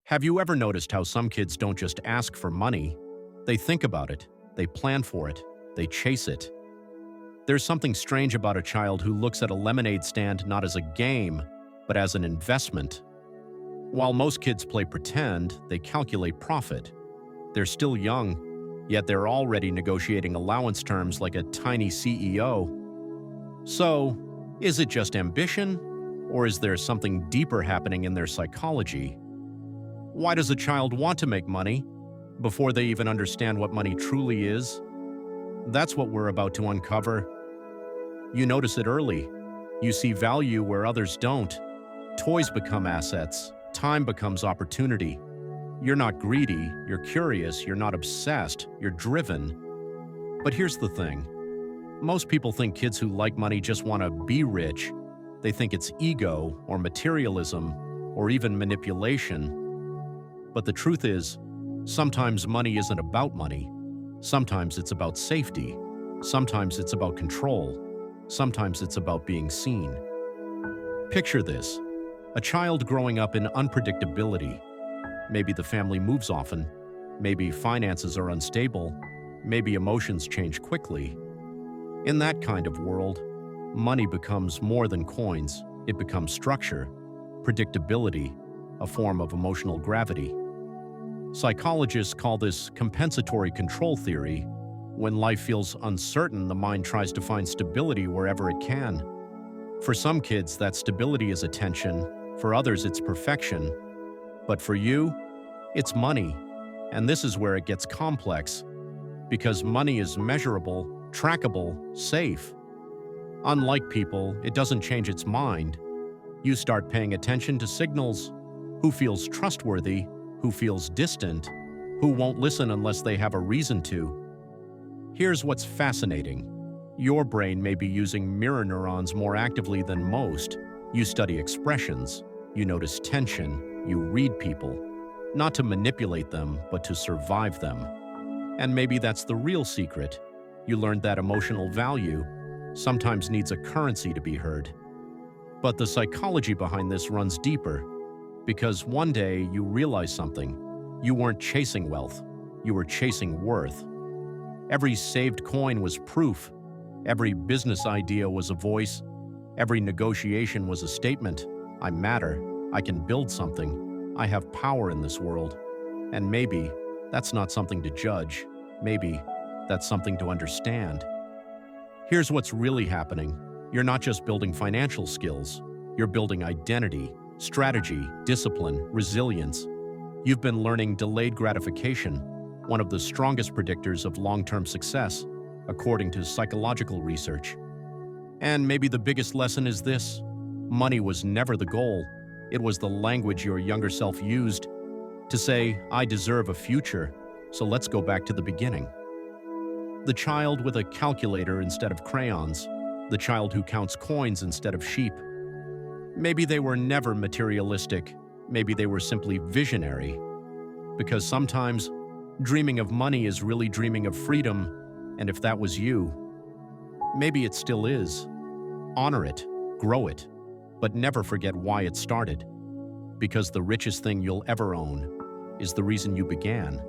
Have you ever noticed how some kids don't just ask for money? They think about it, they plan for it, they chase it. There's something strange about a child who looks at a lemonade stand not as a game, but as an investment. While most kids play pretend, they calculate profit. They're still young, yet they're already negotiating allowance terms like a tiny CEO. So, is it just ambition, or is there something deeper happening in their psychology? Why does a child want to make money before they even understand what money truly is? That's what we're about to uncover. You notice it early. You see value where others don't. Toys become assets. Time becomes opportunity. You're not greedy, you're curious, you're not obsessed, you're driven. But here's the thing. Most people think kids who like money just want to be rich. They think it's ego or materialism or even manipulation. But the truth is, sometimes money isn't about money. Sometimes it's about safety. Sometimes it's about control. Sometimes it's about being seen. Picture this. A child growing up in unpredictability. Maybe the family moves often. Maybe finances are unstable. Maybe emotions change quickly. In that kind of world, money becomes more than coins. It becomes structure, predictability, a form of emotional gravity. Psychologists call this compensatory control theory. When life feels uncertain, the mind tries to find stability wherever it can. For some kids, that stability is attention. For others, it's perfection. But for you, it's money. And this is where it gets complex. Because money is measurable, trackable, safe. Unlike people, it doesn't change its mind. You start paying attention to signals. Who feels trustworthy? Who feels distant? Who won't listen unless they have a reason to? Here's what's fascinating. Your brain may be using mirror neurons more actively than most. You study expressions. You notice tension. You read people. Not to manipulate them, but to survive them. And maybe that's the real secret. You learned that emotional value sometimes needs a currency to be heard. But the psychology behind this runs deeper. Because one day you realize something. You weren't chasing wealth. You were chasing worth. Every saved coin was proof. Every business idea was a voice. Every negotiation was a statement. I matter. I can build something. I have power in this world. And maybe that's not something to judge. Maybe that's something to understand. Here's what's really happening. You're not just building financial skills. You're building identity, strategy, discipline, resilience. You've been learning delayed gratification, one of the strongest predictors of long-term success, according to psychological research. And maybe the biggest lesson is this: money was never the goal. It was the language your younger self used to say, I deserve a future, so let's go back to the beginning. The child with a calculator instead of crayons, the child who counts coins instead of sheep. Maybe they were never materialistic. Maybe they were simply visionary. Because sometimes, dreaming of money is really dreaming of freedom, and if that was you, maybe it still is. Honor it, grow it, but never forget why it started. Because the richest thing you'll ever own is the reason you began.